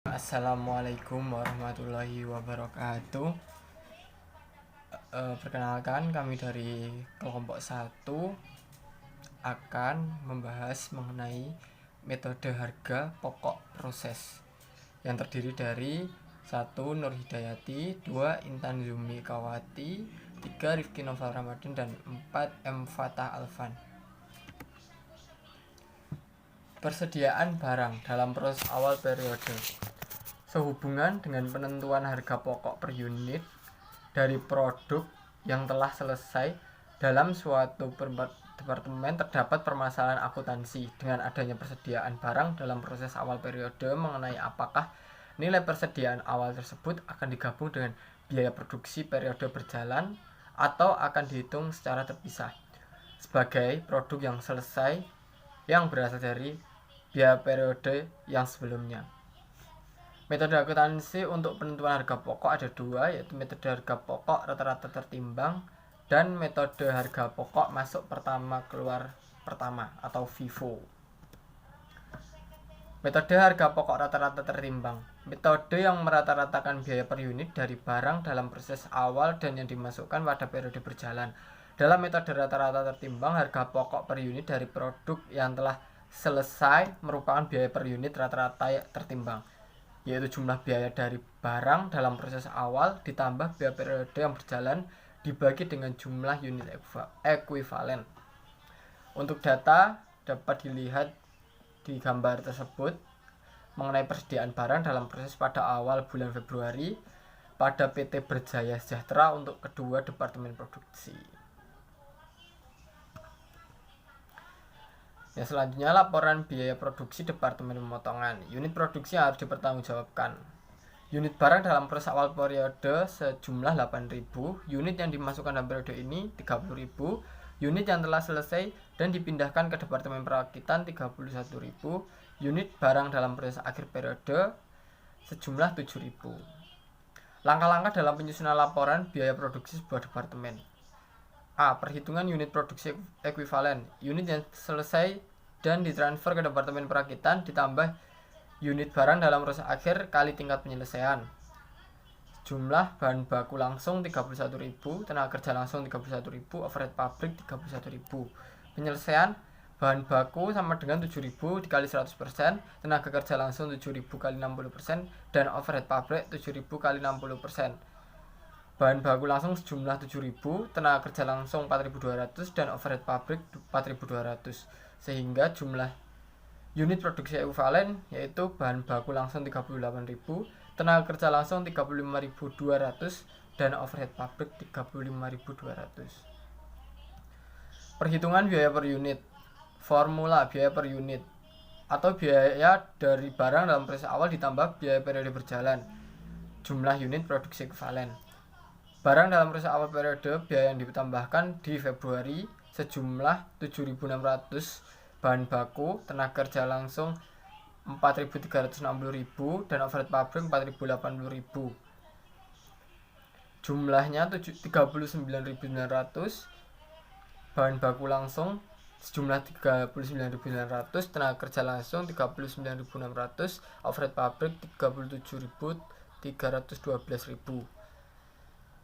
Assalamualaikum warahmatullahi wabarakatuh. Perkenalkan, kami dari kelompok 1 akan membahas mengenai metode harga pokok proses yang terdiri dari 1. Nur Hidayati, 2. Intan Zumi Kawati, 3. Rifki Noval Ramadan, dan 4. M. Fatah Alfan. Persediaan barang dalam proses awal periode. Sehubungan dengan penentuan harga pokok per unit dari produk yang telah selesai dalam suatu departemen terdapat permasalahan akuntansi dengan adanya persediaan barang dalam proses awal periode mengenai apakah nilai persediaan awal tersebut akan digabung dengan biaya produksi periode berjalan atau akan dihitung secara terpisah sebagai produk yang selesai yang berasal dari biaya periode yang sebelumnya. Metode akuntansi untuk penentuan harga pokok ada 2, yaitu metode harga pokok rata-rata tertimbang dan metode harga pokok masuk pertama keluar pertama atau FIFO. Metode harga pokok rata-rata tertimbang, metode yang merata-ratakan biaya per unit dari barang dalam proses awal dan yang dimasukkan pada periode berjalan. Dalam metode rata-rata tertimbang, harga pokok per unit dari produk yang telah selesai merupakan biaya per unit rata-rata tertimbang, yaitu jumlah biaya dari barang dalam proses awal ditambah biaya periode yang berjalan dibagi dengan jumlah unit ekuivalen. Untuk data dapat dilihat di gambar tersebut mengenai persediaan barang dalam proses pada awal bulan Februari pada PT Berjaya Sejahtera untuk kedua departemen produksi. Yang selanjutnya, laporan biaya produksi Departemen Pemotongan. Unit produksi yang harus dipertanggungjawabkan. Unit barang dalam proses awal periode sejumlah 8.000, unit yang dimasukkan dalam periode ini 30.000, unit yang telah selesai dan dipindahkan ke Departemen Perakitan 31.000, unit barang dalam proses akhir periode sejumlah 7.000. Langkah-langkah dalam penyusunan laporan biaya produksi sebuah departemen. A. Perhitungan unit produksi ekuivalen. Unit yang selesai dan ditransfer ke Departemen Perakitan ditambah unit barang dalam proses akhir kali tingkat penyelesaian. Jumlah bahan baku langsung 31.000, tenaga kerja langsung 31.000, overhead pabrik 31.000. Penyelesaian bahan baku sama dengan 7.000 dikali 100%, tenaga kerja langsung 7.000 kali 60%, dan overhead pabrik 7.000 kali 60%. Bahan baku langsung sejumlah 7.000, tenaga kerja langsung 4.200, dan overhead pabrik 4.200, sehingga jumlah unit produksi ekuivalen yaitu bahan baku langsung 38.000, tenaga kerja langsung 35.200, dan overhead pabrik 35.200. Perhitungan biaya per unit. Formula biaya per unit atau biaya dari barang dalam proses awal ditambah biaya periode berjalan jumlah unit produksi ekuivalen. Barang dalam proses awal periode, biaya yang ditambahkan di Februari sejumlah 7.600, bahan baku, tenaga kerja langsung 4.360.000, dan overhead pabrik 4.080.000. Jumlahnya 39.900, bahan baku langsung sejumlah 39.900, tenaga kerja langsung 39.600, overhead pabrik 37.312.000.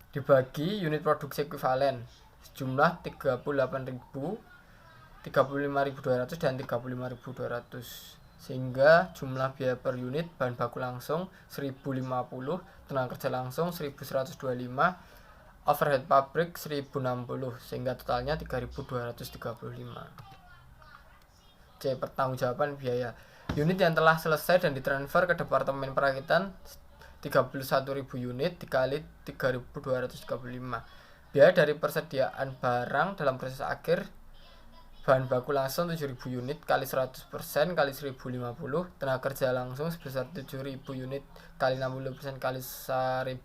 Dibagi unit produksi ekuivalen sejumlah 38.000, 35.200, dan 35.200, sehingga jumlah biaya per unit bahan baku langsung 1.050, tenaga kerja langsung 1.125, overhead pabrik 1.060, sehingga totalnya 3.235. C. Pertanggungjawaban biaya. Unit yang telah selesai dan ditransfer ke Departemen Perakitan 31.000 unit dikali 3.235. Biaya dari persediaan barang dalam proses akhir bahan baku langsung 7.000 unit kali 100% kali 1.050, tenaga kerja langsung sebesar 7.000 unit kali 60% kali 1.125,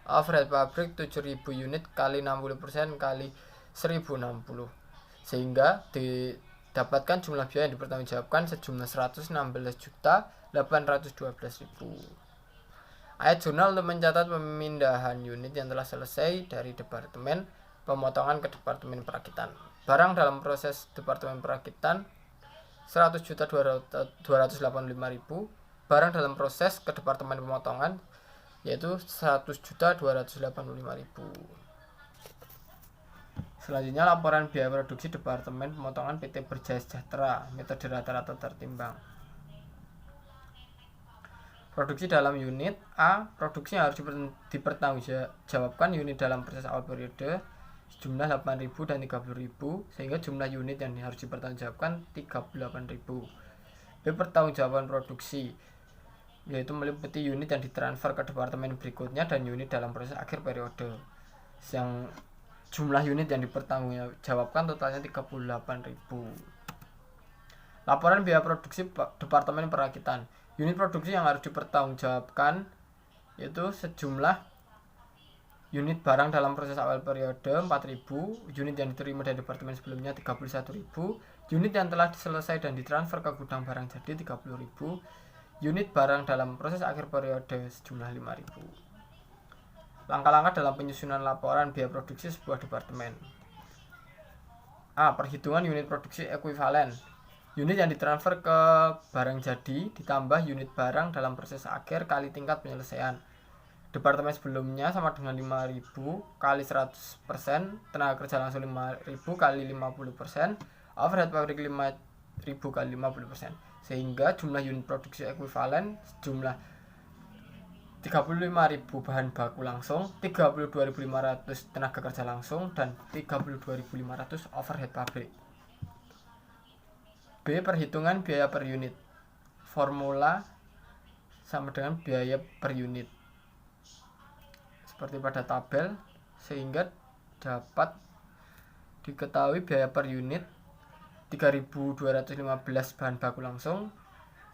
overhead pabrik 7.000 unit kali 60% kali 1.060, sehingga didapatkan jumlah biaya yang dipertanggungjawabkan sejumlah 116.812.000. Ayat jurnal untuk mencatat pemindahan unit yang telah selesai dari Departemen Pemotongan ke Departemen Perakitan. Barang dalam proses Departemen Perakitan 100.285.000, barang dalam proses ke Departemen Pemotongan yaitu 100.285.000. Selanjutnya laporan biaya produksi Departemen Pemotongan PT Berjaya Sejahtera, metode rata-rata tertimbang. Produksi dalam unit A, produksi yang harus dipertanggungjawabkan unit dalam proses awal periode sejumlah 8.000 dan 30.000, sehingga jumlah unit yang harus dipertanggungjawabkan 38.000. B, pertanggungjawaban produksi, yaitu meliputi unit yang ditransfer ke departemen berikutnya dan unit dalam proses akhir periode, yang jumlah unit yang dipertanggungjawabkan totalnya 38.000. Laporan biaya produksi Departemen Perakitan. Unit produksi yang harus dipertanggungjawabkan yaitu sejumlah unit barang dalam proses awal periode 4.000, unit yang diterima dari departemen sebelumnya 31.000, unit yang telah selesai dan ditransfer ke gudang barang jadi 30.000, unit barang dalam proses akhir periode sejumlah 5.000. Langkah-langkah dalam penyusunan laporan biaya produksi sebuah departemen. A. Perhitungan unit produksi ekuivalen. Unit yang ditransfer ke barang jadi ditambah unit barang dalam proses akhir kali tingkat penyelesaian. Departemen sebelumnya sama dengan 5.000 kali 100%, tenaga kerja langsung 5.000 kali 50%, overhead pabrik 5.000 kali 50%, sehingga jumlah unit produksi ekuivalen sejumlah 35.000 bahan baku langsung, 32.500 tenaga kerja langsung, dan 32.500 overhead pabrik. B. Perhitungan biaya per unit. Formula sama dengan biaya per unit seperti pada tabel, sehingga dapat diketahui biaya per unit 3.215 bahan baku langsung,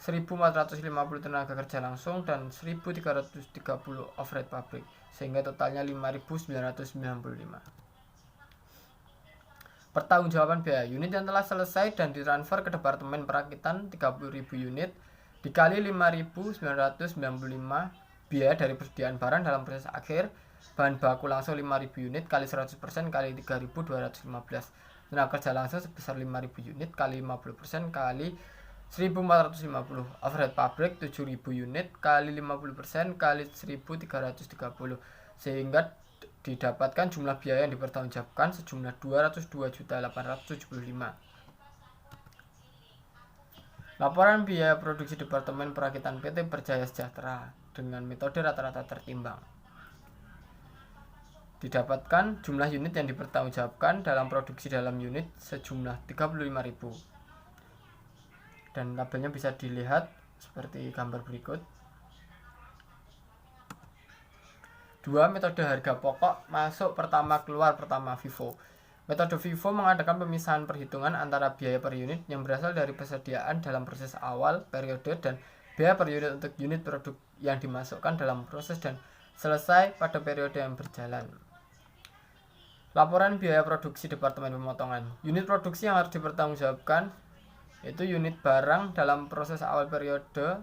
1.450 tenaga kerja langsung, dan 1.330 overhead pabrik, sehingga totalnya 5.995. Pertanggungjawaban biaya unit yang telah selesai dan ditransfer ke Departemen Perakitan 30.000 unit dikali 5.995 biaya dari persediaan barang dalam proses akhir bahan baku langsung 5.000 unit kali 100% kali 3.215, tenaga kerja langsung sebesar 5.000 unit kali 50% kali 1.450, overhead pabrik 7.000 unit kali 50% kali 1.330, sehingga didapatkan jumlah biaya yang dipertanggungjawabkan sejumlah 202.875. Laporan biaya produksi Departemen Perakitan PT Berjaya Sejahtera dengan metode rata-rata tertimbang. Didapatkan jumlah unit yang dipertanggungjawabkan dalam produksi dalam unit sejumlah 35.000. Dan tabelnya bisa dilihat seperti gambar berikut. 2. Metode harga pokok masuk pertama keluar pertama FIFO. Metode FIFO mengadakan pemisahan perhitungan antara biaya per unit yang berasal dari persediaan dalam proses awal periode dan biaya per unit untuk unit produk yang dimasukkan dalam proses dan selesai pada periode yang berjalan. Laporan biaya produksi Departemen Pemotongan. Unit produksi yang harus dipertanggungjawabkan yaitu unit barang dalam proses awal periode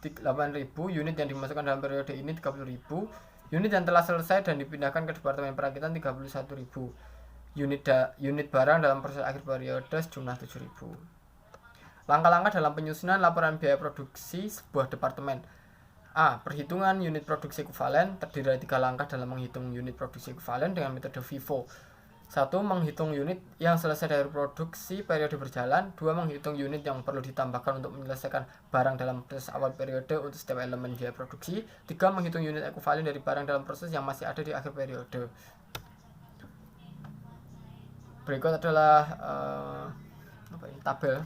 8.000, unit yang dimasukkan dalam periode ini 30.000, unit yang telah selesai dan dipindahkan ke Departemen Perakitan 31.000, unit barang dalam proses akhir periode sejumlah 7.000. Langkah-langkah dalam penyusunan laporan biaya produksi sebuah departemen. A. Perhitungan unit produksi ekuivalen terdiri dari 3 langkah dalam menghitung unit produksi ekuivalen dengan metode FIFO. 1. Menghitung unit yang selesai dari produksi periode berjalan. 2. Menghitung unit yang perlu ditambahkan untuk menyelesaikan barang dalam proses awal periode untuk setiap elemen biaya produksi. 3. Menghitung unit ekuivalen dari barang dalam proses yang masih ada di akhir periode. Berikut adalah tabel,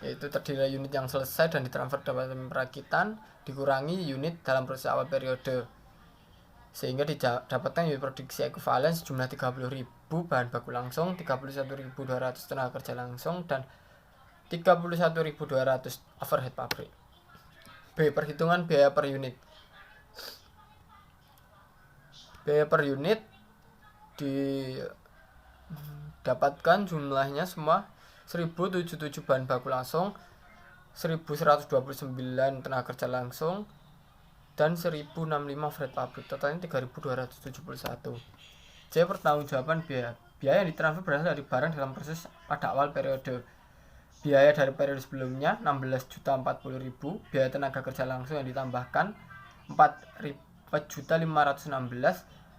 yaitu terdiri dari unit yang selesai dan ditransfer Departemen Perakitan dikurangi unit dalam proses awal periode, sehingga didapatkan unit produksi ekuivalen sejumlah 30.000 bahan baku langsung, 31.200 tenaga kerja langsung, dan 31.200 overhead pabrik. B. Perhitungan biaya per unit. Biaya per unit didapatkan jumlahnya semua 1.077 bahan baku langsung, 1.129 tenaga kerja langsung, dan 1.065 overhead pabrik, totalnya 3.271. C. Pertanggungjawaban biaya. Biaya yang ditransfer berasal dari barang dalam proses pada awal periode. Biaya dari periode sebelumnya 16.040.000, biaya tenaga kerja langsung yang ditambahkan 4.516,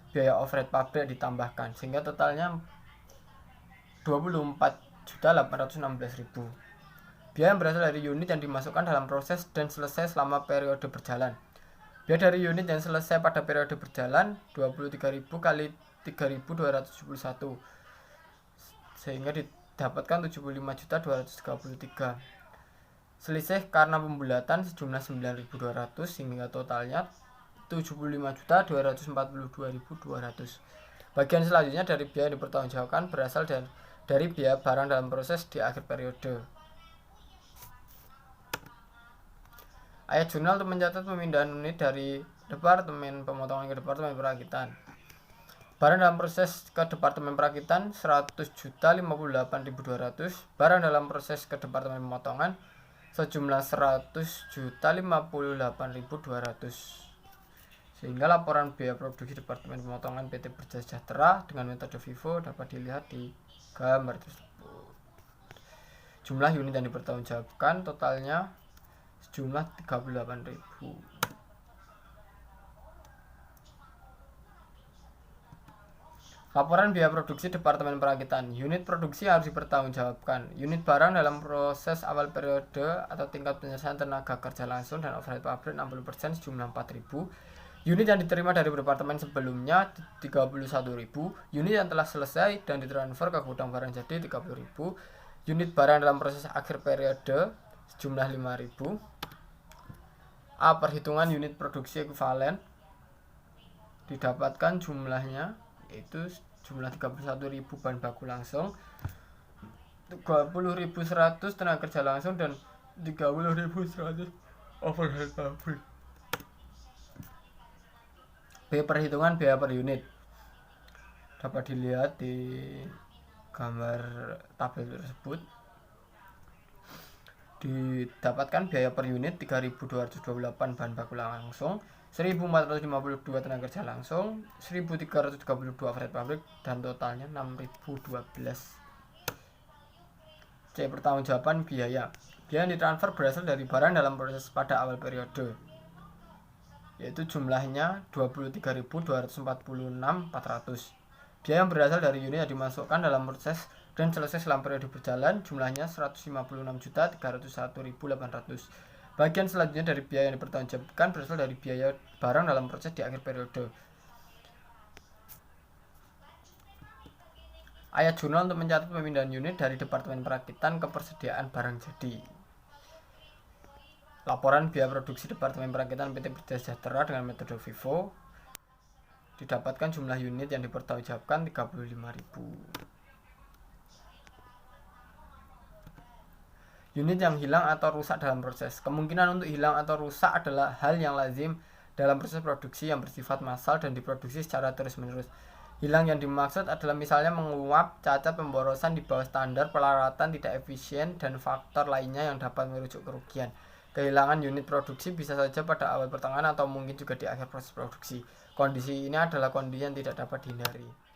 biaya overhead pabrik ditambahkan, sehingga totalnya 24.816.000. Biaya yang berasal dari unit yang dimasukkan dalam proses dan selesai selama periode berjalan. Biaya dari unit yang selesai pada periode berjalan 23.000 kali 3.271, sehingga didapatkan 75.233. Selisih karena pembulatan sejumlah 9.200, sehingga totalnya 75.242.200. Bagian selanjutnya dari biaya yang dipertanggungjawabkan berasal dari biaya barang dalam proses di akhir periode. Ayat jurnal untuk mencatat pemindahan unit dari departemen pemotongan ke departemen perakitan. Barang dalam proses ke departemen perakitan 100.058.200, barang dalam proses ke departemen pemotongan sejumlah 100.058.200. Sehingga laporan biaya produksi departemen pemotongan PT Berjaya Sejahtera dengan metode FIFO dapat dilihat di gambar tersebut. Jumlah unit yang dipertanggungjawabkan totalnya sejumlah 38.000. Laporan biaya produksi departemen perakitan. Unit produksi harus dipertanggungjawabkan. Unit barang dalam proses awal periode atau tingkat penyelesaian tenaga kerja langsung dan overhead pabrik 60% sejumlah 4.000. Unit yang diterima dari departemen sebelumnya 31.000. Unit yang telah selesai dan ditransfer ke gudang barang jadi 30.000. Unit barang dalam proses akhir periode sejumlah 5.000. A. Perhitungan unit produksi ekuivalen didapatkan jumlahnya yaitu jumlah 31.000 bahan baku langsung, 20.100 tenaga kerja langsung, dan 30.100 overhead pabrik. B. Perhitungan biaya per unit dapat dilihat di gambar tabel tersebut. Didapatkan biaya per unit 3.228 bahan baku langsung, 1.452 tenaga kerja langsung, 1.332 overhead pabrik, dan totalnya 6.012. C. Pertanggungjawaban biaya. Biaya yang ditransfer berasal dari barang dalam proses pada awal periode, yaitu jumlahnya 23.246.400. Biaya yang berasal dari unit yang dimasukkan dalam proses dan selesai selama periode berjalan, jumlahnya 156.301.800. Bagian selanjutnya dari biaya yang dipertanggungjawabkan berasal dari biaya barang dalam proses di akhir periode. Ayat jurnal untuk mencatat pemindahan unit dari departemen perakitan ke persediaan barang jadi. Laporan biaya produksi departemen perakitan PT Berjaya Sejahtera dengan metode FIFO. Didapatkan jumlah unit yang dipertanggungjawabkan 35.000. Unit yang hilang atau rusak dalam proses. Kemungkinan untuk hilang atau rusak adalah hal yang lazim dalam proses produksi yang bersifat massal dan diproduksi secara terus-menerus. Hilang yang dimaksud adalah misalnya menguap, cacat, pemborosan di bawah standar, pelaratan tidak efisien, dan faktor lainnya yang dapat merujuk kerugian. Kehilangan unit produksi bisa saja pada awal pertengahan atau mungkin juga di akhir proses produksi. Kondisi ini adalah kondisi yang tidak dapat dihindari.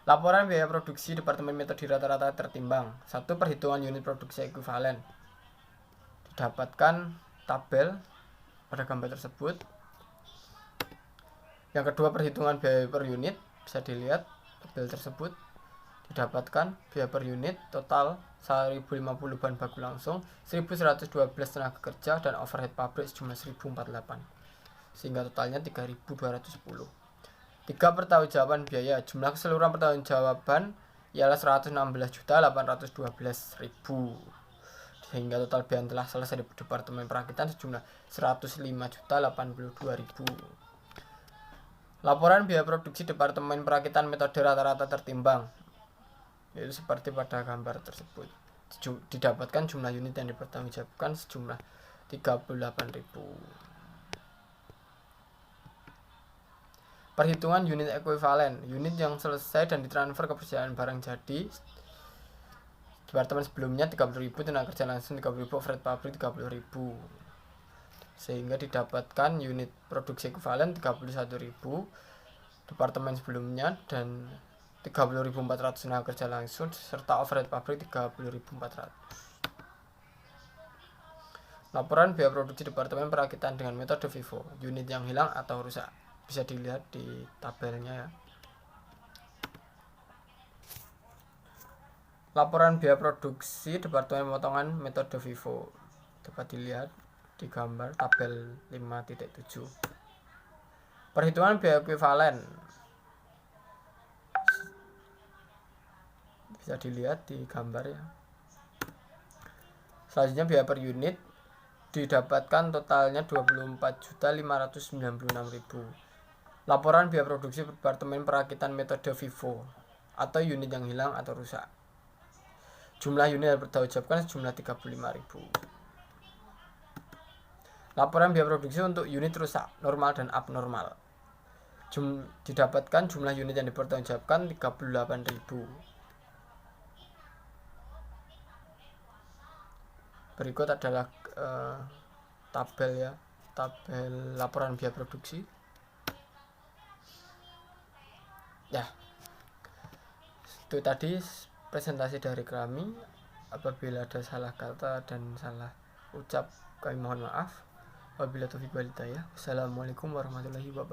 Laporan biaya produksi departemen metode rata-rata tertimbang. 1. Perhitungan unit produksi ekuivalen. Didapatkan tabel pada gambar tersebut. Yang kedua, perhitungan biaya per unit. Bisa dilihat tabel tersebut. Didapatkan biaya per unit total 1.050 bahan baku langsung, 1.112 tenaga kerja, dan overhead pabrik sejumlah 1.048. Sehingga totalnya 3.210. 3. Pertanggungjawaban biaya. Jumlah keseluruhan pertanggungjawaban ialah 116.812.000. Sehingga total biaya telah selesai di departemen perakitan sejumlah 105.082.000. Laporan biaya produksi departemen perakitan metode rata-rata tertimbang, yaitu seperti pada gambar tersebut. Didapatkan jumlah unit yang dipertanggungjawabkan sejumlah 38.000. Perhitungan unit ekuivalen. Unit yang selesai dan ditransfer ke persediaan barang jadi. Departemen sebelumnya 30.000 tenaga kerja langsung, 30.000 overhead pabrik, 30.000. Sehingga didapatkan unit produksi ekuivalen 31.000 departemen sebelumnya dan 30.400 tenaga kerja langsung serta overhead pabrik 30.400. Laporan biaya produksi Departemen Perakitan dengan metode FIFO, unit yang hilang atau rusak. Bisa dilihat di tabelnya ya. Laporan biaya produksi Departemen Pemotongan metode FIFO dapat dilihat di gambar tabel 5.7. Perhitungan biaya ekuivalen bisa dilihat di gambar ya. Selanjutnya biaya per unit didapatkan totalnya 24.596.000. Laporan biaya produksi Departemen Perakitan metode FIFO atau unit yang hilang atau rusak. Jumlah unit yang bertanggungjawabkan sejumlah 35.000. Laporan biaya produksi untuk unit rusak, normal dan abnormal. Didapatkan jumlah unit yang dipertanggungjawabkan 38.000. Berikut adalah tabel ya, tabel laporan biaya produksi. Ya, itu tadi presentasi dari kami. Apabila ada salah kata dan salah ucap, kami mohon maaf. Wabillahi taufiq wal hidayah. Wassalamualaikum warahmatullahi wabarakatuh.